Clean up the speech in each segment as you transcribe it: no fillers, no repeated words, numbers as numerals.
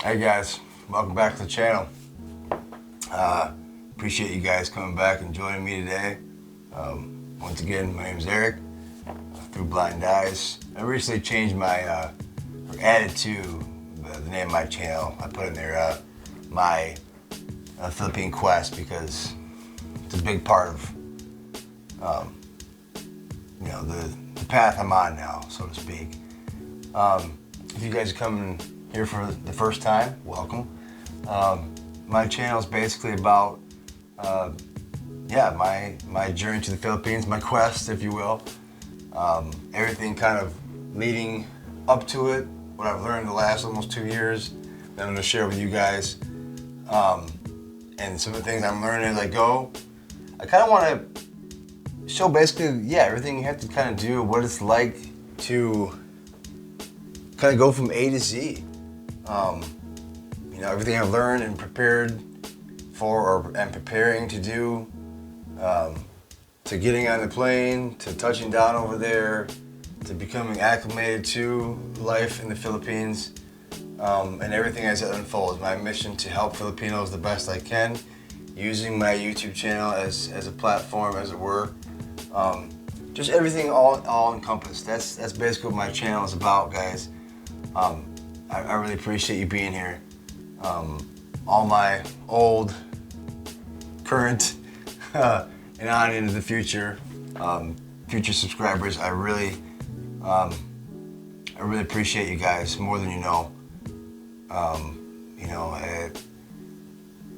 Hey guys, welcome back to the channel. Appreciate you guys coming back and joining me today. Once again, my name is Eric, through Blind Eyes. I recently changed my, or added to the name of my channel. I put in there my Philippine quest because it's a big part of, the path I'm on now, so to speak. If you guys are coming here for the first time, welcome. My channel is basically about my journey to the Philippines, my quest, if you will. Everything kind of leading up to it, what I've learned the last almost 2 years that I'm going to share with you guys. And some of the things I'm learning as I go. I kind of want to show basically, everything you have to kind of do, what it's like to kind of go from A to Z. Everything I've learned and prepared for and preparing to do, to getting on the plane, to touching down over there, to becoming acclimated to life in the Philippines, and everything as it unfolds. My mission to help Filipinos the best I can, using my YouTube channel as a platform, as it were. Just everything all encompassed. That's basically what my channel is about, guys. I really appreciate you being here. All my old, current, and on into the future, future subscribers, I really appreciate you guys more than you know.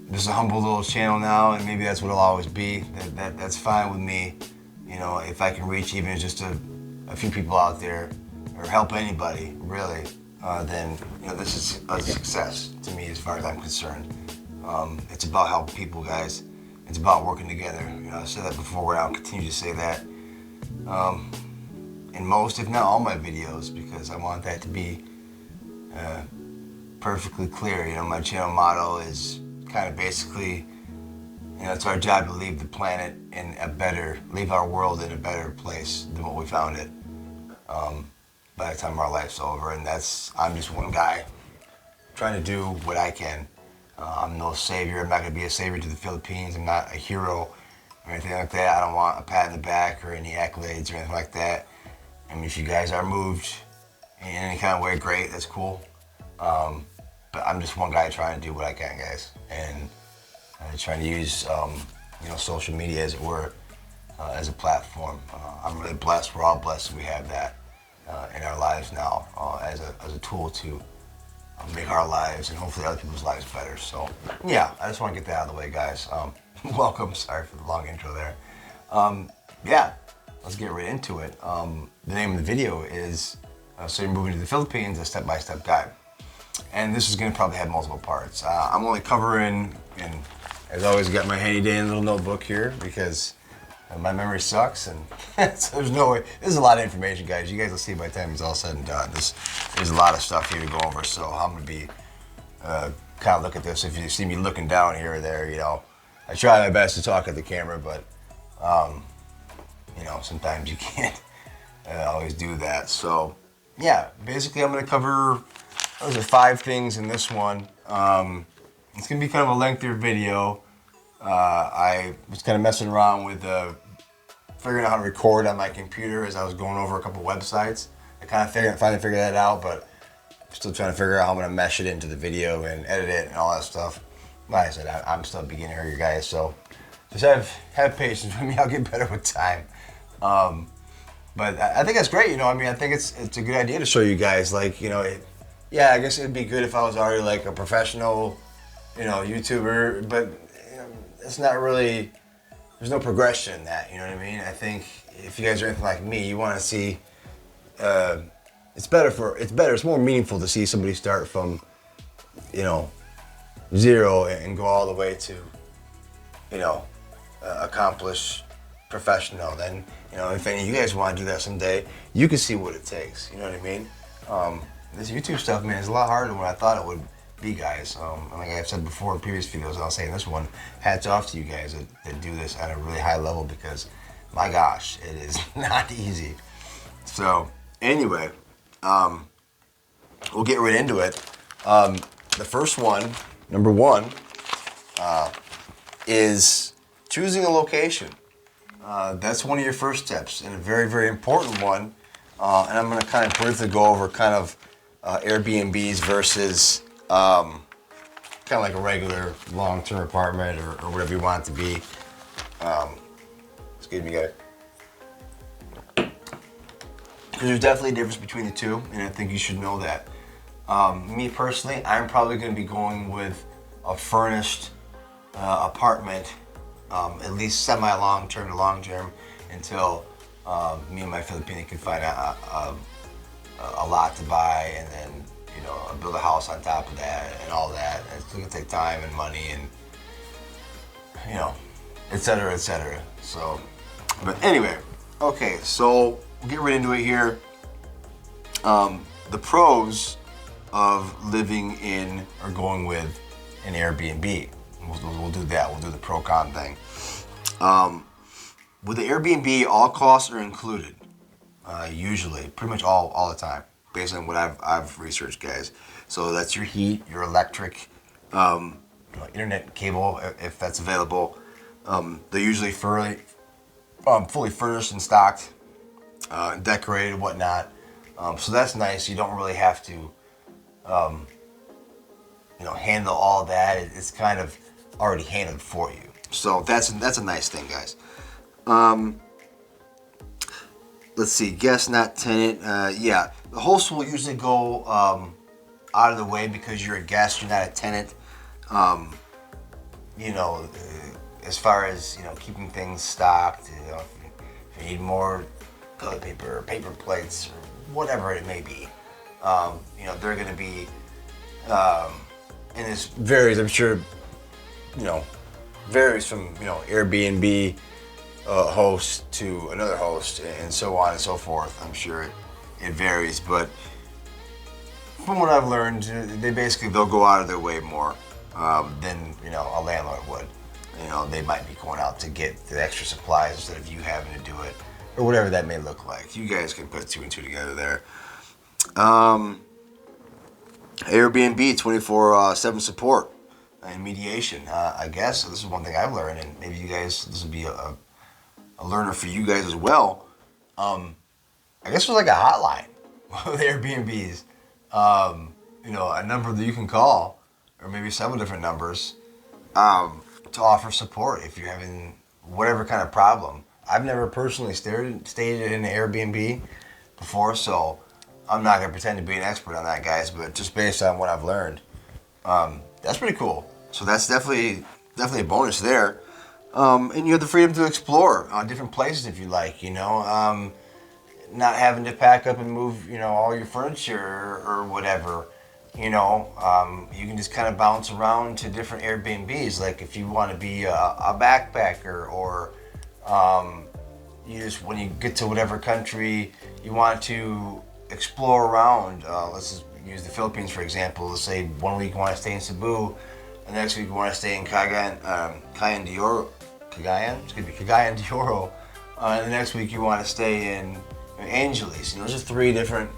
This is a humble little channel now, and maybe that's what it'll always be. That's fine with me. If I can reach even just a few people out there, or help anybody, really, then this is a success to me as far as I'm concerned. It's about helping people, guys. It's about working together. I've said that before, and I'll continue to say that in most, if not all, my videos, because I want that to be perfectly clear. My channel motto is kind of basically, it's our job to leave the planet leave our world in a better place than what we found it. By the time our life's over, and I'm just one guy trying to do what I can. I'm no savior. I'm not going to be a savior to the Philippines. I'm not a hero or anything like that. I don't want a pat in the back or any accolades or anything like that. I mean, if you guys are moved in any kind of way, great, that's cool. But I'm just one guy trying to do what I can, guys, and trying to use social media, as it were, as a platform. I'm really blessed. We're all blessed we have that in our lives now, as a tool to make our lives and hopefully other people's lives better. So I just want to get that out of the way, guys. Welcome. Sorry for the long intro there. Let's get right into it. The name of the video is So You're Moving to the Philippines, a step-by-step guide. And this is going to probably have multiple parts. I'm only covering, and as always, got my handy dandy little notebook here because my memory sucks, and so there's no way. This is a lot of information, guys. You guys will see by the time it's all said and done. There's a lot of stuff here to go over, so I'm going to be kind of look at this. If you see me looking down here or there, I try my best to talk at the camera, but sometimes you can't always do that. So basically I'm going to cover, those are 5 things in this one. It's going to be kind of a lengthier video. I was kind of messing around with figuring out how to record on my computer as I was going over a couple websites. I kind of finally figured that out, but I'm still trying to figure out how I'm going to mesh it into the video and edit it and all that stuff. Like I said, I'm still a beginner here, guys, so just have patience with me. I'll get better with time. But I think that's great. I think it's a good idea to show you guys, I guess it'd be good if I was already like a professional, YouTuber, but it's not really, there's no progression in that, you know what I mean? I think if you guys are anything like me, you want to see, it's more meaningful to see somebody start from, zero and go all the way to, accomplished professional. Then, if any of you guys want to do that someday, you can see what it takes, you know what I mean? This YouTube stuff, man, is a lot harder than what I thought it would be, guys. Like I've said before in previous videos, and I'll say in this one, hats off to you guys that do this at a really high level, because my gosh, it is not easy. So anyway, we'll get right into it. the first one, number one, is choosing a location. That's one of your first steps, and a very, very important one. And I'm going to kind of briefly go over kind of Airbnbs versus kind of like a regular long-term apartment or whatever you want it to be. Excuse me, guys. Because there's definitely a difference between the two, and I think you should know that. Me personally, I'm probably going to be going with a furnished apartment, at least semi-long-term to long-term, until me and my Filipino can find a lot to buy, and then build a house on top of that and all that. It's going to take time and money and et cetera, et cetera. So, but anyway, okay, so we'll get right into it here. The pros of living in or going with an Airbnb. We'll do that. We'll do the pro-con thing. With the Airbnb, all costs are included. Usually, pretty much all the time, based on what I've researched, guys. So that's your heat, your electric, internet cable, if that's available. They're usually fully furnished and stocked, decorated, and whatnot. So that's nice. You don't really have to, handle all that. It's kind of already handled for you. So that's a nice thing, guys. Let's see, guest, not tenant. Yeah, the host will usually go out of the way because you're a guest, you're not a tenant. As far as keeping things stocked, if you need more toilet paper or paper plates or whatever it may be, they're going to be. And this varies, I'm sure. Varies from Airbnb host to another host and so on and so forth. I'm sure it varies, but from what I've learned, they'll go out of their way more than a landlord would. They might be going out to get the extra supplies instead of you having to do it, or whatever that may look like. You guys can put two and two together there. Airbnb 24/7 support and mediation. I guess so. This is one thing I've learned, and maybe you guys, this will be a learner for you guys as well. I guess there's like a hotline with Airbnbs. A number that you can call, or maybe several different numbers, to offer support if you're having whatever kind of problem. I've never personally stayed in an Airbnb before, so I'm not going to pretend to be an expert on that, guys, but just based on what I've learned, that's pretty cool. So that's definitely a bonus there. And you have the freedom to explore different places if you like, not having to pack up and move, all your furniture or whatever. You can just kind of bounce around to different Airbnbs. Like if you want to be a backpacker, or when you get to whatever country you want to explore around. Let's just use the Philippines for example. Let's say 1 week you want to stay in Cebu, the next week you want to stay in Cagayan de Oro, and the next week you want to stay in Angeles. Those are three different,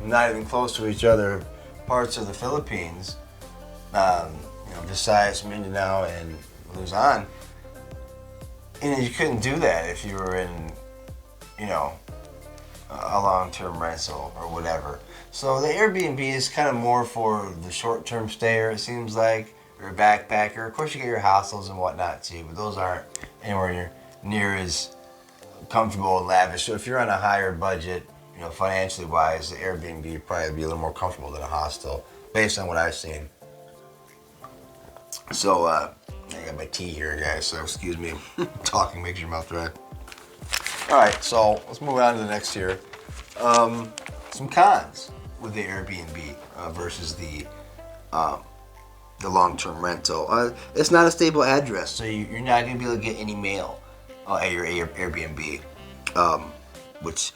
not even close to each other, parts of the Philippines. Visayas, Mindanao, and Luzon. And you couldn't do that if you were in, a long-term rental or whatever. So the Airbnb is kind of more for the short-term stayer, it seems like, or a backpacker. Of course, you get your hostels and whatnot too, but those aren't anywhere near as comfortable and lavish. So if you're on a higher budget, financially wise, the Airbnb would probably be a little more comfortable than a hostel, based on what I've seen. So I got my tea here, guys, so excuse me. Talking makes your mouth dry. All right, so let's move on to the next here. Some cons with the Airbnb versus the long-term rental. It's not a stable address, so you're not going to be able to get any mail at your Airbnb, which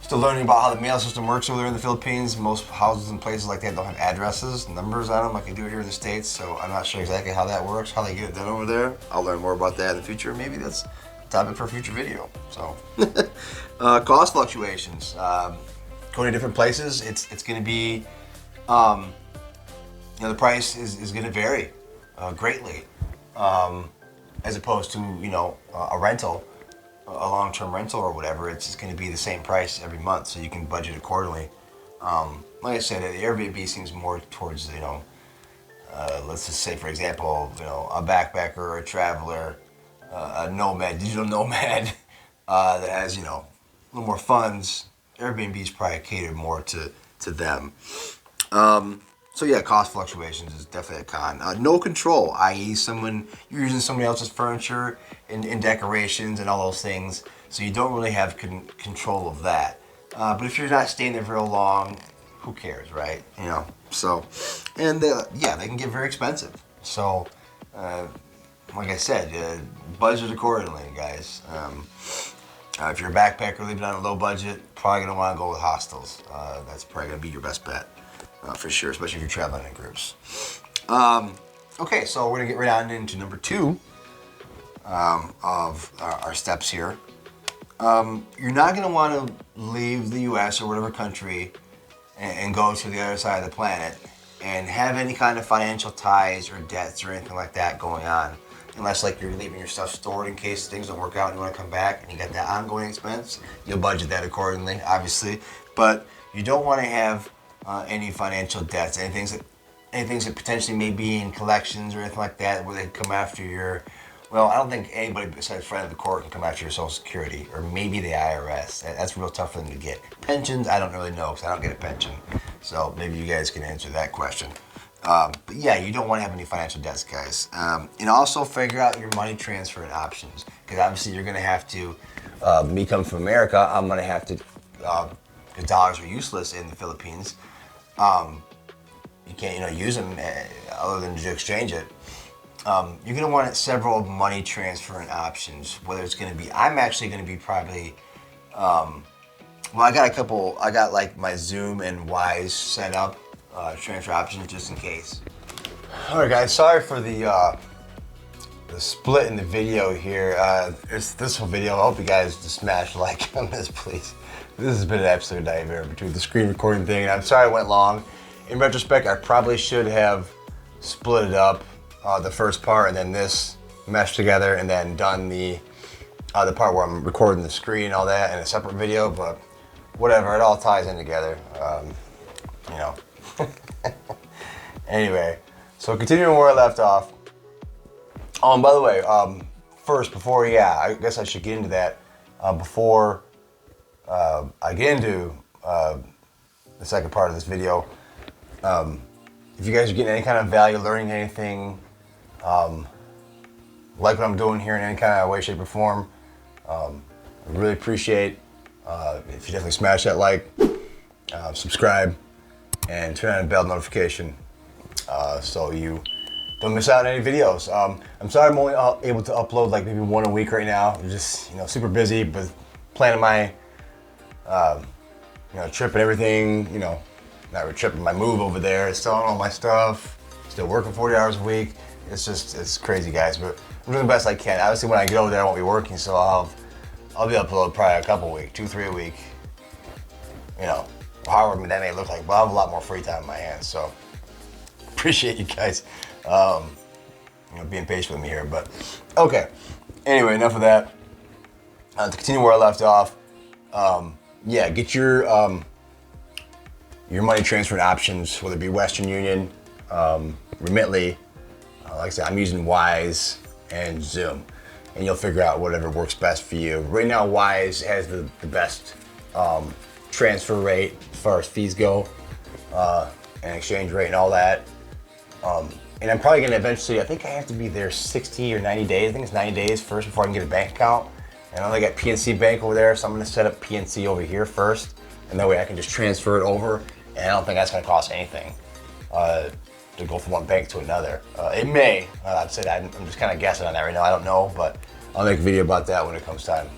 still learning about how the mail system works over there in the Philippines. Most houses and places like that don't have addresses, numbers on them like they do here in the States, so I'm not sure exactly how that works, how they get it done over there. I'll learn more about that in the future. Maybe that's a topic for a future video. So, cost fluctuations. Going to different places, it's going to be the price is going to vary greatly, as opposed to a rental, a long-term rental or whatever. It's just going to be the same price every month, so you can budget accordingly. Like I said, Airbnb seems more towards let's just say, for example, a backpacker or a traveler, a nomad, digital nomad that has a little more funds. Airbnb is probably catered more to them. So yeah, cost fluctuations is definitely a con. No control, i.e., you're using somebody else's furniture and decorations and all those things, so you don't really have control of that. But if you're not staying there very long, who cares, right? So, and yeah, they can get very expensive. So, like I said, budget accordingly, guys. If you're a backpacker living on a low budget, probably gonna want to go with hostels. That's probably gonna be your best bet. For sure, especially if you're traveling in groups. Okay, so we're gonna get right on into number 2 of our steps here. You're not gonna want to leave the U.S. or whatever country and go to the other side of the planet and have any kind of financial ties or debts or anything like that going on, unless like you're leaving your stuff stored in case things don't work out and you want to come back and you got that ongoing expense. You'll budget that accordingly, obviously, but you don't want to have any financial debts, anything that potentially may be in collections or anything like that, where they come after your. Well, I don't think anybody besides friend of the court can come after your Social Security, or maybe the IRS. That's real tough for them to get. Pensions, I don't really know because I don't get a pension, so maybe you guys can answer that question. But yeah, you don't want to have any financial debts, guys. And also figure out your money transfer and options, because obviously you're going to have to. Me coming from America, I'm going to have to. The dollars are useless in the Philippines. You can't, use them other than to exchange it. You're going to want several money transferring options, whether it's going to be, I'm actually going to be probably, I got like my Zoom and Wise set up, transfer options just in case. Alright guys, sorry for the split in the video here. This whole video, I hope you guys just smash like on this, please. This has been an absolute nightmare between the screen recording thing, and I'm sorry it went long. In retrospect, I probably should have split it up, the first part and then this meshed together, and then done the part where I'm recording the screen and all that in a separate video, but whatever, it all ties in together. Anyway, so continuing where I left off. Oh, and by the way, I guess I should get into that before I get into the second part of this video. If you guys are getting any kind of value, learning anything, like what I'm doing here in any kind of way, shape, or form, I really appreciate if you definitely smash that like, subscribe, and turn on the bell notification so you don't miss out on any videos. I'm sorry I'm only able to upload like maybe one a week right now. I'm just super busy, but planning my trip and everything. Not really tripping, my move over there, selling all my stuff, still working 40 hours a week. It's crazy, guys, but I'm doing the best I can. Obviously, when I get over there, I won't be working, so I'll be uploading probably a couple a week, 2-3 a week. However that may look like, but I'll have a lot more free time in my hands, so appreciate you guys, being patient with me here, but okay. Anyway, enough of that. To continue where I left off, get your money transfer options, whether it be Western Union, Remitly. Like I said, I'm using Wise and Zoom, and you'll figure out whatever works best for you. Right now, Wise has the best transfer rate as far as fees go, and exchange rate and all that. And I'm probably going to eventually, I think I have to be there 60 or 90 days. I think it's 90 days first before I can get a bank account. And I know they got PNC Bank over there, so I'm going to set up PNC over here first, and that way I can just transfer it over. And I don't think that's going to cost anything to go from one bank to another. It may. I'd say that I'm just kind of guessing on that right now. I don't know, but I'll make a video about that when it comes time.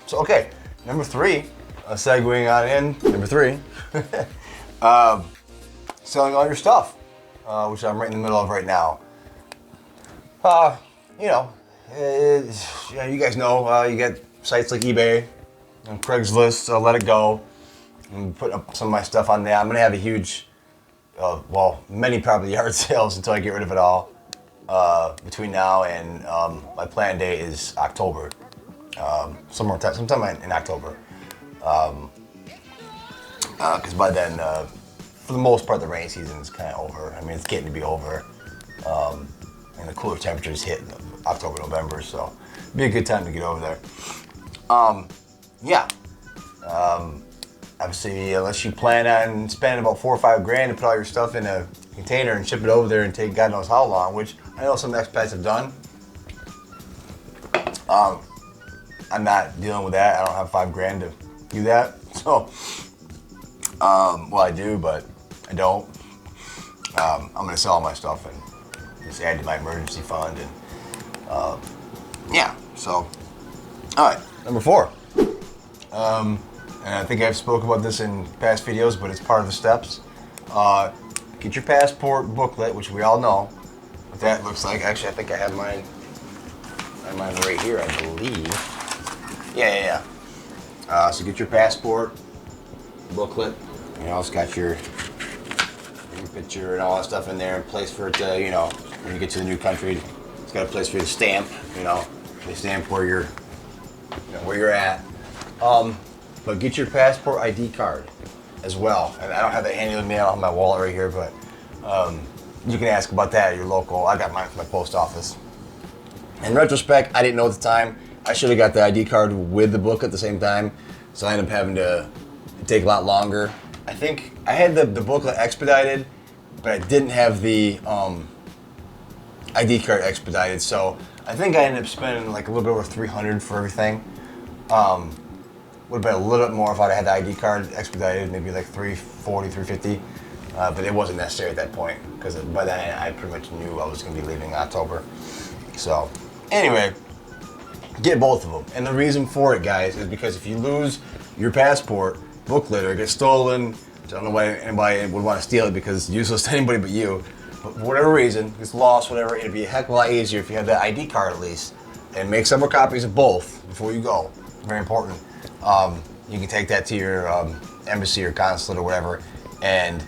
So okay, number 3, segueing on in. Number 3, selling all your stuff, which I'm right in the middle of right now. You guys know, you get sites like eBay and Craigslist. Let It Go. I'm putting up some of my stuff on there. I'm gonna have a huge well, many probably yard sales until I get rid of it all. Between now and my planned date is October, sometime in October. Because by then, for the most part, the rainy season is kind of over. I mean, it's getting to be over, and the cooler temperatures hit in October, November, so it'd be a good time to get over there. Yeah. Obviously, unless you plan on spending about $4 or $5 grand to put all your stuff in a container and ship it over there and take God knows how long, which I know some expats have done. I'm not dealing with that. I don't have $5 grand to do that. So, well, I do, but I don't. I'm gonna sell all my stuff and just add to my emergency fund, and yeah. So, all right, number 4. And I think I've spoken about this in past videos, but it's part of the steps. Get your passport booklet, which we all know what that looks like. Actually, I think I have mine. I have mine right here, I believe. Yeah. So get your passport booklet. You know, it's got your picture and all that stuff in there, and place for it to, you know, when you get to the new country, it's got a place for you to stamp. You know, they stamp where you're, you know, where you're at. But get your passport ID card as well. And I don't have that handy with me. I don't have my wallet right here, but you can ask about that at your local. I got mine from my post office. In retrospect, I didn't know at the time. I should have got the ID card with the book at the same time, so I ended up having to take a lot longer. I think I had the booklet expedited, but I didn't have the ID card expedited, so I think I ended up spending like a little bit over $300 for everything. Would have been a little bit more if I'd had the ID card expedited, maybe like $340, $350, but it wasn't necessary at that point, because by then I pretty much knew I was going to be leaving in October. So anyway, get both of them. And the reason for it, guys, is because if you lose your passport booklet or get stolen, I don't know why anybody would want to steal it, because it's useless to anybody but you, but for whatever reason, it's lost, whatever, it'd be a heck of a lot easier if you have that ID card at least, and make several copies of both before you go. Very important. You can take that to your embassy or consulate or whatever, and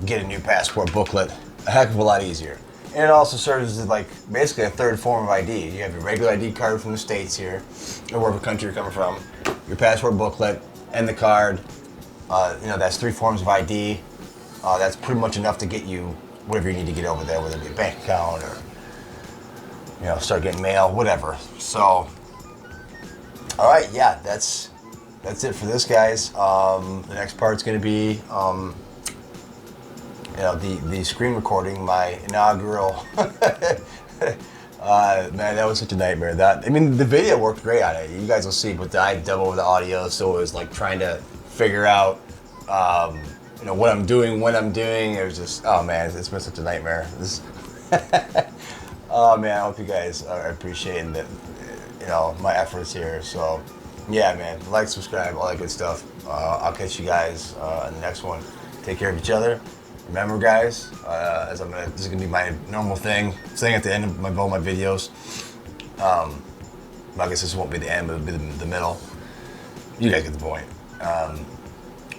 get a new passport booklet a heck of a lot easier. And it also serves as like basically a third form of ID. You have your regular ID card from the States here, or wherever country you're coming from, your passport booklet, and the card. You know, that's 3 forms of ID. That's pretty much enough to get you whatever you need to get over there, whether it be a bank account or, you know, start getting mail, whatever. So, all right, yeah, that's it for this, guys. The next part's going to be, you know, the screen recording, my inaugural. Man, that was such a nightmare. I mean, the video worked great on it. You guys will see, but I dub over the audio, so it was like trying to figure out, you know, what I'm doing, when I'm doing. It was just, oh man, it's been such a nightmare. Oh man, I hope you guys are appreciating that, you know, my efforts here. So yeah, man, like, subscribe, all that good stuff. I'll catch you guys in the next one. Take care of each other. Remember, guys, this is gonna be my normal thing, saying at the end of both my videos. I guess this won't be the end, but it'll be the middle. You guys get the point.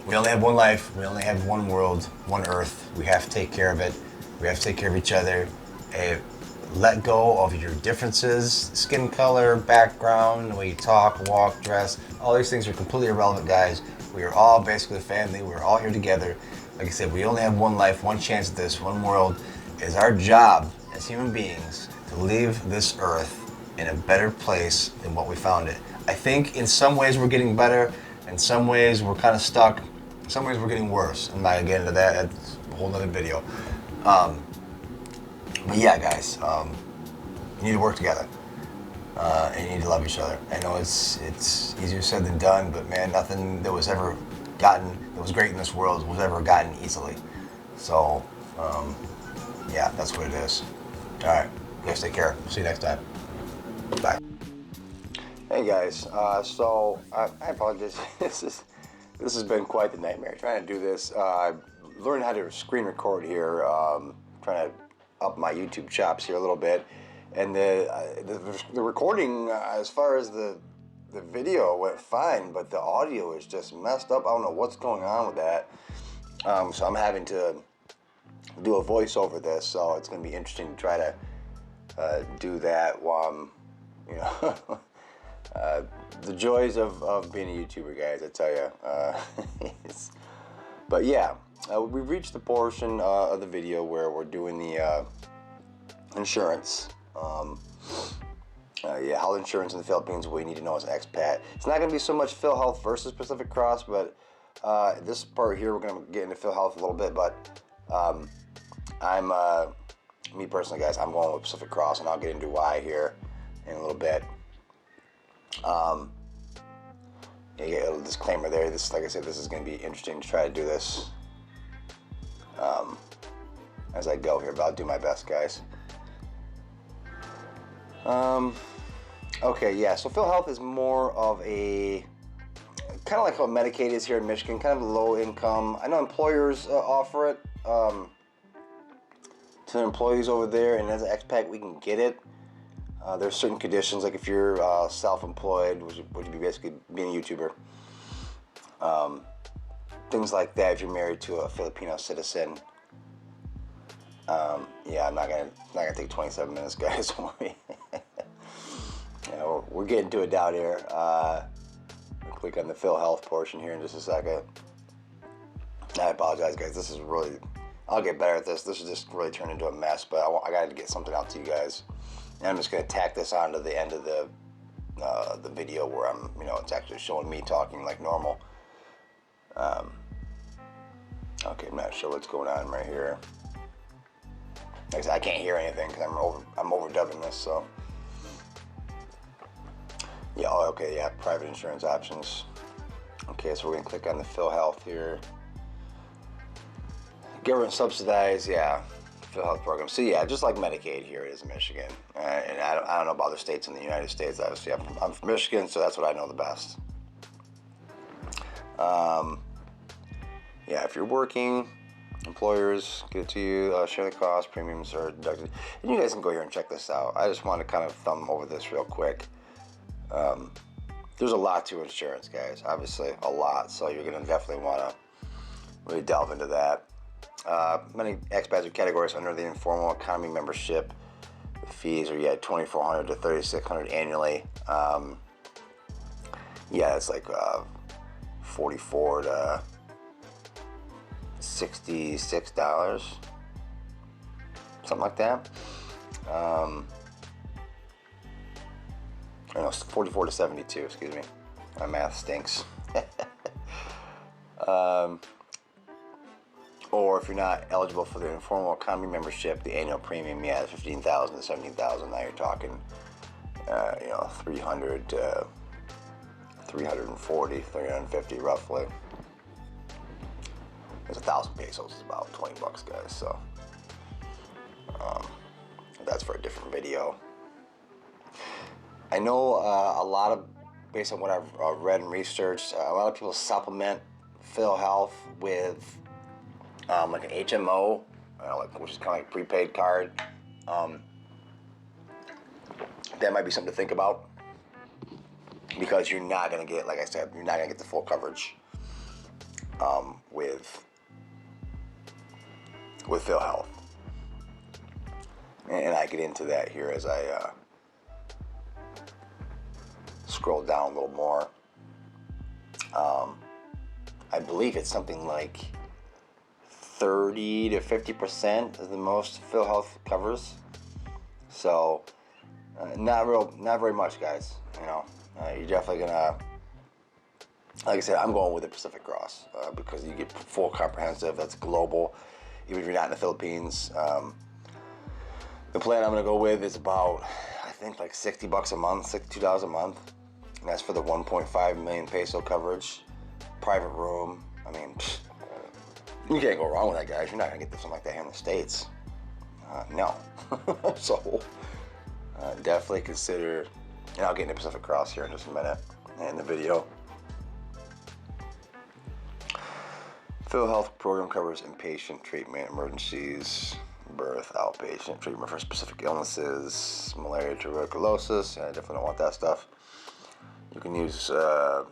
We only have one life. We only have one world, one Earth. We have to take care of it. We have to take care of each other. Let go of your differences, skin color, background, the way you talk, walk, dress. All these things are completely irrelevant, guys. We are all basically family. We're all here together. Like I said, we only have one life, one chance at this, one world. It's our job as human beings to leave this earth in a better place than what we found it. I think in some ways we're getting better, in some ways we're kind of stuck, in some ways we're getting worse. I'm not gonna get into that, that's a whole nother video. But yeah, guys, you need to work together, and you need to love each other. I know it's easier said than done, but man, nothing that was ever gotten, that was great in this world was ever gotten easily. So, yeah, that's what it is. All right, you guys take care. See you next time. Bye. Hey guys, so I apologize. This has been quite the nightmare trying to do this. Learned how to screen record here. Trying to up my YouTube chops here a little bit, and the recording, as far as the video went fine, but the audio is just messed up. I don't know what's going on with that. So I'm having to do a voice over this, so it's going to be interesting to try to do that while I'm, you know, the joys of being a YouTuber, guys, I tell you. But yeah, we've reached the portion of the video where we're doing the insurance. Yeah, health insurance in the Philippines, what you need to know as an expat. It's not going to be so much PhilHealth versus Pacific Cross, but this part here, we're going to get into PhilHealth a little bit, but me personally, guys, I'm going with Pacific Cross, and I'll get into why here in a little bit. You get a little disclaimer there. This, like I said, this is going to be interesting to try to do this as I go here, but I'll do my best, guys. Okay, yeah, so PhilHealth is more of a, kind of like how Medicaid is here in Michigan, kind of low income. I know employers offer it to their employees over there, and as an expat, we can get it. There's certain conditions, like if you're self-employed, which would be basically being a YouTuber. Things like that, if you're married to a Filipino citizen. Yeah, I'm not gonna take 27 minutes, guys. Yeah, we're getting to it down here. I'll click on the PhilHealth portion here in just a second. I apologize, guys. This is really, I'll get better at this. This is just really turned into a mess, but I got to get something out to you guys. And I'm just going to tack this on to the end of the video where I'm, you know, it's actually showing me talking like normal. Okay, I'm not sure what's going on right here. Like I said, I can't hear anything because I'm overdubbing this, so. Yeah, oh, okay, yeah, private insurance options. Okay, so we're going to click on the PhilHealth here. Government subsidized, yeah, PhilHealth program. So yeah, just like Medicaid here it is in Michigan. And I don't know about other states in the United States. Obviously, I'm from Michigan, so that's what I know the best. Yeah, if you're working, employers get it to you, share the cost, premiums are deducted. And you guys can go here and check this out. I just want to kind of thumb over this real quick. There's a lot to insurance, guys. Obviously, a lot. So you're going to definitely want to really delve into that. Many expats are categorized under the informal economy membership. The fees are $2,400 to $3,600 annually. Yeah, it's like $44 to $66, something like that. I know, 44 to 72, excuse me. My math stinks. Or if you're not eligible for the informal economy membership, the annual premium, is $15,000 to $17,000. Now you're talking, $300 to $340, $350 roughly. There's 1,000 pesos, is about 20 bucks, guys. So that's for a different video. I know a lot of, based on what I've read and researched, a lot of people supplement PhilHealth with like an HMO, which is kind of like a prepaid card. That might be something to think about, because you're not going to get, like I said, you're not going to get the full coverage with PhilHealth. And I get into that here as I scroll down a little more. I believe it's something like 30 to 50% is the most PhilHealth covers. So not very much, guys. You're definitely gonna, like I said, I'm going with the Pacific Cross because you get full comprehensive. That's global, even if you're not in the Philippines. The plan I'm gonna go with is about, I think, like $60 a month, $62 a month, and that's for the 1.5 million peso coverage, private room. I mean, you can't go wrong with that, guys. You're not gonna get something like that here in the States. No. So definitely consider, and I'll get into Pacific Cross here in just a minute in the video. PhilHealth program covers inpatient treatment, emergencies, birth, outpatient treatment for specific illnesses, malaria, tuberculosis. I definitely don't want that stuff. You can use,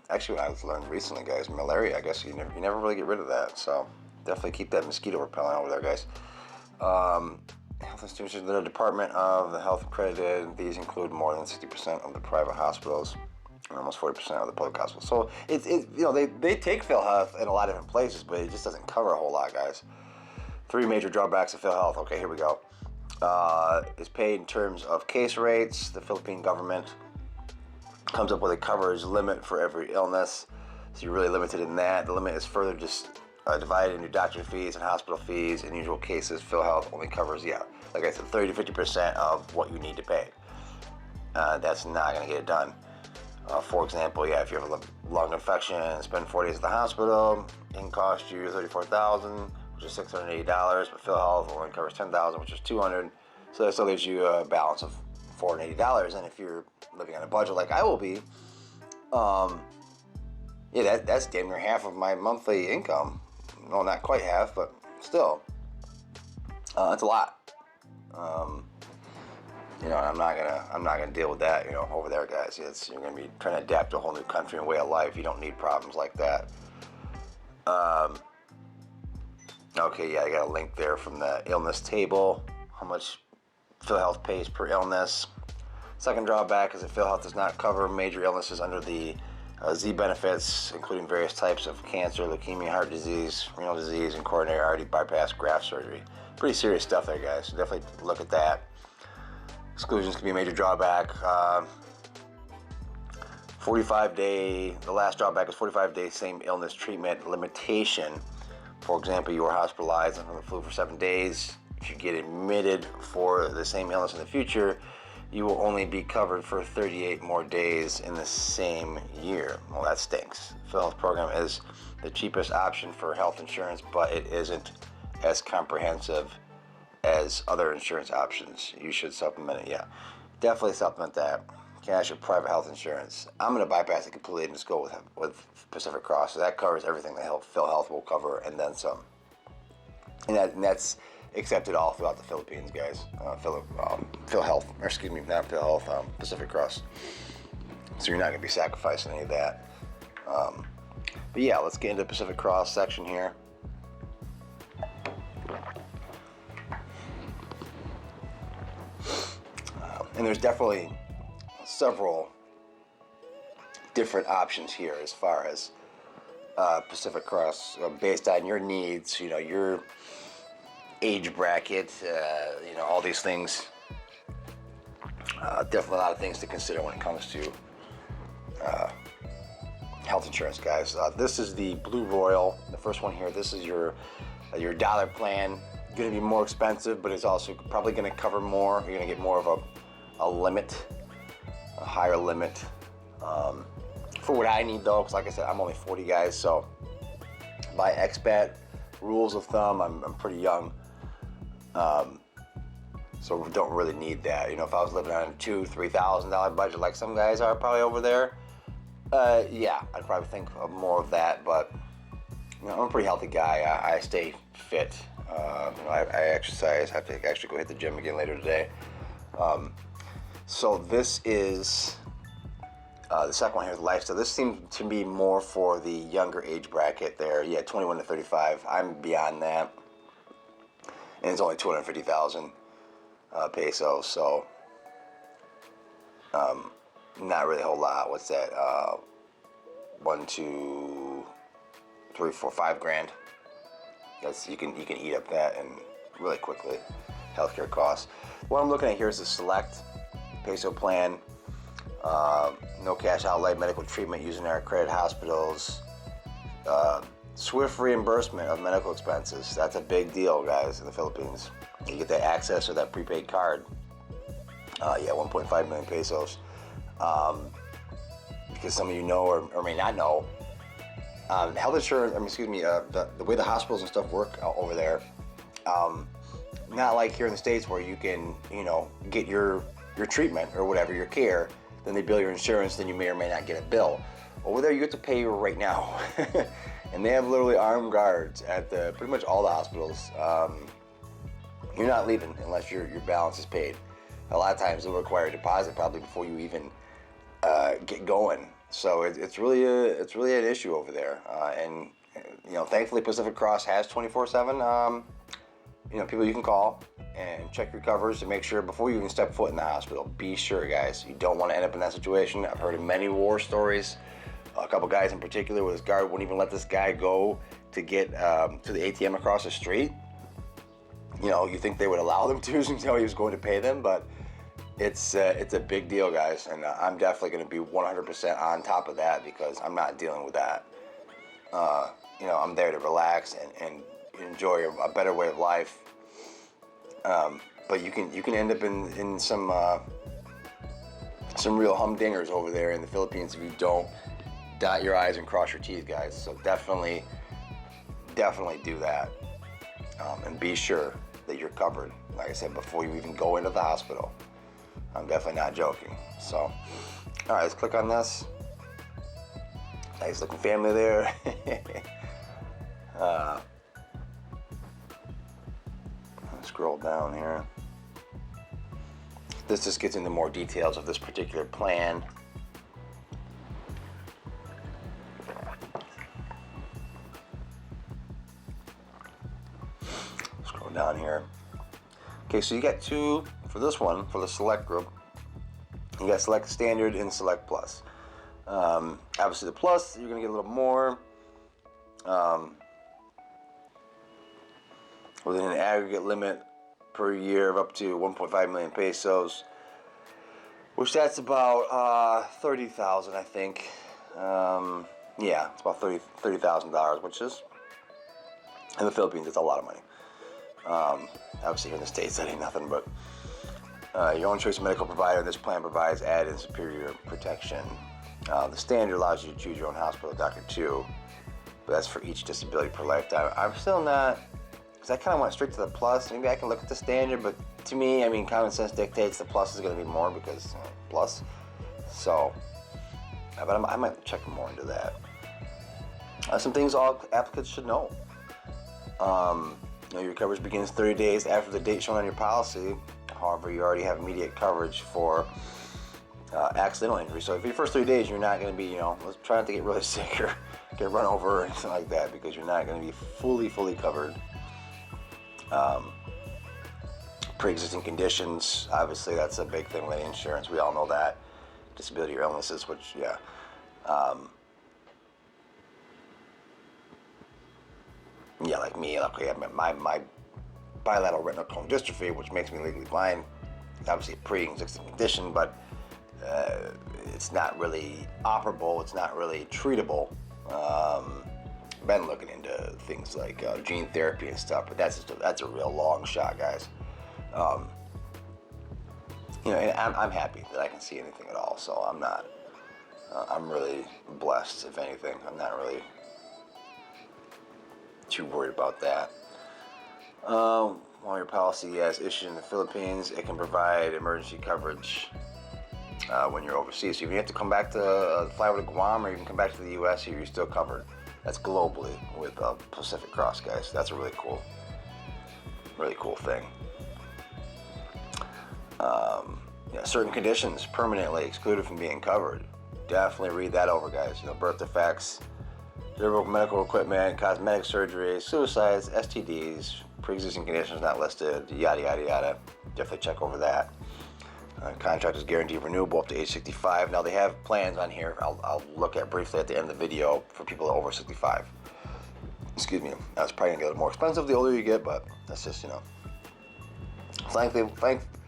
actually what I've learned recently, guys, malaria, I guess you never really get rid of that. So definitely keep that mosquito repellent over there, guys. Health institutions that are Department of the Health accredited. These include more than 60% of the private hospitals and almost 40% of the public hospitals. So it's they take PhilHealth in a lot of different places, but it just doesn't cover a whole lot, guys. 3 major drawbacks of PhilHealth. Okay, here we go. Is paid in terms of case rates. The Philippine government comes up with a coverage limit for every illness, so you're really limited in that. The limit is further just divided into doctor fees and hospital fees. In usual cases, PhilHealth only covers, like I said, 30 to 50% of what you need to pay. That's not going to get it done. For example, if you have a lung infection and spend 4 days at the hospital, it can cost you $34,000, which is $680, but PhilHealth only covers $10,000, which is $200. So that still leaves you a balance of $480. And if you're living on a budget like I will be, that's damn near half of my monthly income. No, not quite half, but still, it's a lot. And I'm not gonna deal with that, over there, guys. You're gonna be trying to adapt to a whole new country and way of life. You don't need problems like that. Okay, I got a link there from the illness table. How much PhilHealth pays per illness. Second drawback is that PhilHealth does not cover major illnesses under the Z benefits, including various types of cancer, leukemia, heart disease, renal disease, and coronary artery bypass graft surgery. Pretty serious stuff there, guys. So definitely look at that. Exclusions can be a major drawback. 45-day, the last drawback is 45-day same illness treatment limitation. For example, you were hospitalized from the flu for 7 days. If you get admitted for the same illness in the future, you will only be covered for 38 more days in the same year. Well, that stinks. PhilHealth program is the cheapest option for health insurance, but it isn't as comprehensive as other insurance options. You should supplement it. Definitely supplement that. Cash or private health insurance. I'm going to bypass it completely and just go with Pacific Cross. So that covers everything that PhilHealth will cover and then some. And that's accepted all throughout the Philippines, guys. PhilHealth, or excuse me, not PhilHealth, Pacific Cross. So you're not going to be sacrificing any of that. But let's get into the Pacific Cross section here. And there's definitely several different options here as far as Pacific Cross based on your needs, your age bracket, all these things. Definitely a lot of things to consider when it comes to health insurance, guys. This is the Blue Royal, the first one here. This is your dollar plan. Going to be more expensive, but it's also probably going to cover more. You're going to get more of a limit, a higher limit. For what I need, though, because like I said, I'm only 40, guys. So by expat rules of thumb, I'm pretty young. So we don't really need that. If I was living on a $2,000-$3,000 budget like some guys are probably over there, I'd probably think of more of that. But I'm a pretty healthy guy. I stay fit. I exercise. I have to actually go hit the gym again later today. So this is the second one here, the lifestyle. This seems to be more for the younger age bracket there. 21 to 35. I'm beyond that. And it's only 250,000 pesos, so not really a whole lot. What's that? 1, 2, 3, 4, 5 grand. That's you can eat up that and really quickly. Healthcare costs. What I'm looking at here is the select peso plan. No cash outlay medical treatment using our accredited hospitals. Swift reimbursement of medical expenses. That's a big deal, guys, in the Philippines. You get that access or that prepaid card. 1.5 million pesos. Because some of you know or may not know, health insurance, the way the hospitals and stuff work over there, not like here in the States where you can, get your treatment or whatever, your care, then they bill your insurance, then you may or may not get a bill. Over there, you have to pay right now. And they have literally armed guards at pretty much all the hospitals. You're not leaving unless your balance is paid. A lot of times they'll require a deposit probably before you even get going. So it's really an issue over there. And thankfully Pacific Cross has 24/7 people you can call and check your covers to make sure before you even step foot in the hospital. Be sure, guys, you don't want to end up in that situation. I've heard of many war stories. A couple guys in particular where this guard wouldn't even let this guy go to get to the ATM across the street. You think they would allow them to, until he was going to pay them, but it's a big deal, guys, and I'm definitely going to be 100% on top of that because I'm not dealing with that. I'm there to relax and enjoy a better way of life. But you can end up in some real humdingers over there in the Philippines if you don't dot your I's and cross your T's, guys. So definitely do that, and be sure that you're covered. Like I said, before you even go into the hospital. I'm definitely not joking. So, all right, let's click on this. Nice looking family there. Scroll down here. This just gets into more details of this particular plan. Scroll down here. Okay, so you got two for this one, for the select group. You got select standard and select plus. Obviously the plus, you're gonna get a little more. Within an aggregate limit per year of up to 1.5 million pesos, which that's about 30,000, I think. Yeah, it's about $30,000, which is, in the Philippines, it's a lot of money. Obviously here in the States that ain't nothing, but your own choice of medical provider. This plan provides added and superior protection. The standard allows you to choose your own hospital doctor too, but that's for each disability per lifetime. I'm still not, because I kind of went straight to the plus. Maybe I can look at the standard, but to me, I mean, common sense dictates the plus is going to be more because plus. So, but I might check more into that. Some things all applicants should know. Your coverage begins 30 days after the date shown on your policy. However, you already have immediate coverage for accidental injury. So if your first 30 days, you're not going to be, let's try not to get really sick or get run over or anything like that, because you're not going to be fully covered. Pre-existing conditions, obviously that's a big thing with insurance. We all know that. Disability or illnesses, which, yeah. Yeah, like me, my bilateral retinal cone dystrophy, which makes me legally blind. It's obviously a pre-existing condition, but it's not really operable. It's not really treatable. Been looking into things like gene therapy and stuff, but that's a real long shot, guys. And I'm happy that I can see anything at all. So I'm not. I'm really blessed, if anything. I'm not really too worried about that. While your policy is issued in the Philippines, it can provide emergency coverage when you're overseas. So if you have to come back to fly over to Guam, or you can come back to the U.S., you're still covered. That's globally with Pacific Cross, guys. That's a really cool thing. Certain conditions permanently excluded from being covered. Definitely read that over, guys. Birth defects, durable medical equipment, cosmetic surgery, suicides, STDs, pre-existing conditions not listed, yada yada yada. Definitely check over that. Contract is guaranteed renewable up to age 65. Now they have plans on here. I'll look at briefly at the end of the video for people over 65. Excuse me. That's probably gonna get a little more expensive the older you get, but that's just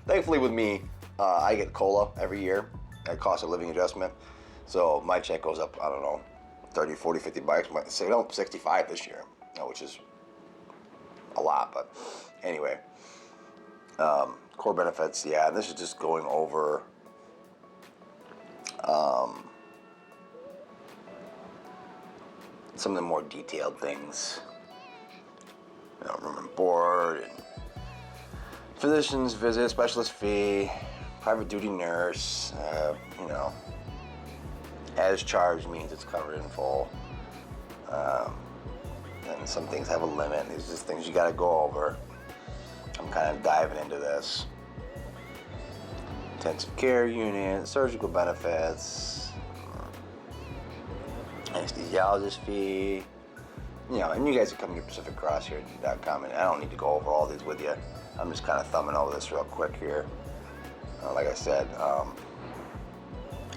Thankfully with me, I get COLA every year, at cost of living adjustment. So my check goes up, I don't know, 30, 40, 50 bucks. Might say 65 this year, which is a lot, but anyway. Core benefits, yeah, and this is just going over some of the more detailed things. Room and board, and physician's visit, specialist fee, private duty nurse, as charged means it's covered in full. And some things have a limit. These are just things you got to go over. I'm kind of diving into this. Intensive care unit, surgical benefits, anesthesiologist fee, you know, and you guys can come to PacificCrossHere.com, and I don't need to go over all these with you. I'm just kind of thumbing over this real quick here. Like I said,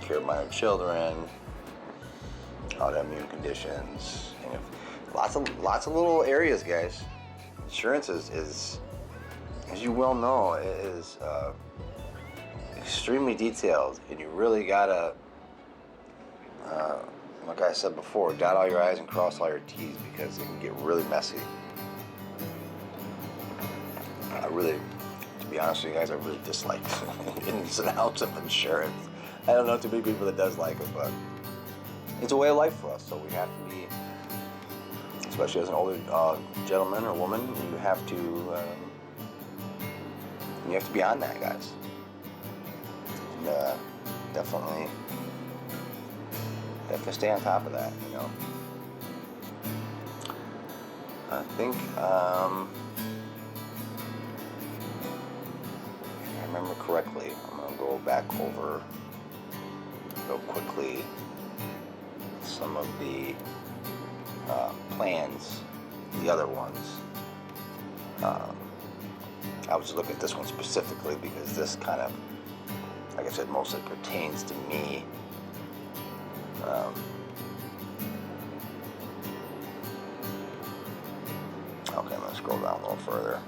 care of minor children, autoimmune conditions, and lots of little areas, guys. Insurance is, as you well know, it is extremely detailed, and you really gotta, like I said before, dot all your I's and cross all your T's, because it can get really messy. To be honest with you guys, I really dislike ins and outs of insurance. I don't know too many people that does like it, but it's a way of life for us, so we have to be, especially as an older gentleman or woman, you have to be on that, guys. And definitely stay on top of that, you know. I think, if I remember correctly, I'm going to go back over real quickly some of the plans, the other ones. I was just looking at this one specifically because this kind of, like I said, mostly pertains to me. Okay, I'm going to scroll down a little further.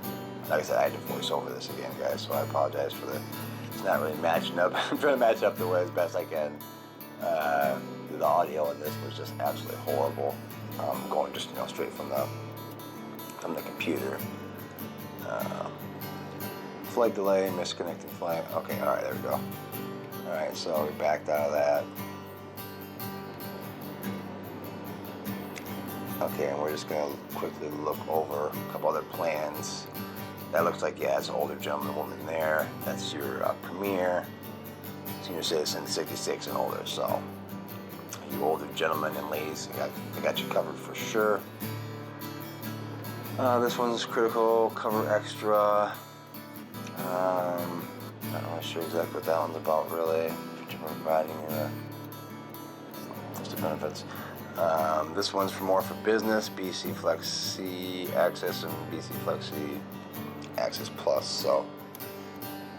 Like I said, I had to voice over this again, guys, so I apologize for it's not really matching up. I'm trying to match up the way as best I can. The audio in this was just absolutely horrible. Going just, you know, straight from the computer. Flight delay, misconnecting flight. Okay, all right, there we go. All right, so we backed out of that. Okay, and we're just going to quickly look over a couple other plans. That looks like, yeah, it's an older gentleman, woman there. That's your Premier, senior citizen, 66 and older. So, you older gentlemen and ladies, I got you covered for sure. This one's critical, cover extra. I'm not really sure exactly what that one's about, really. Providing just the benefits. This one's more for business, BC Flexi Access and BC Flexi Access Plus. So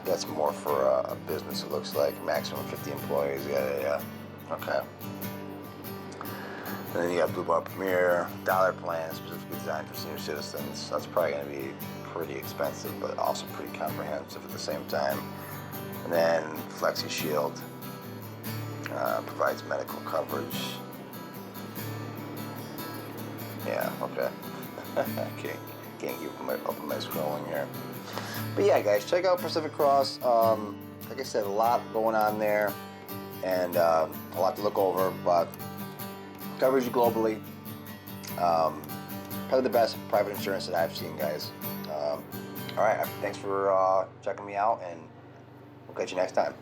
that's more for a business, it looks like. Maximum 50 employees. Yeah. Okay. And then you got Blue Bar Premier, dollar plan, specifically designed for senior citizens. That's probably going to be pretty expensive, but also pretty comprehensive at the same time. And then Flexi Shield provides medical coverage. Yeah, okay. Can't keep open my scrolling here. But yeah, guys, check out Pacific Cross. Like I said, a lot going on there, and a lot to look over, but covers you globally. Probably the best private insurance that I've seen, guys. All right, thanks for checking me out, and we'll catch you next time.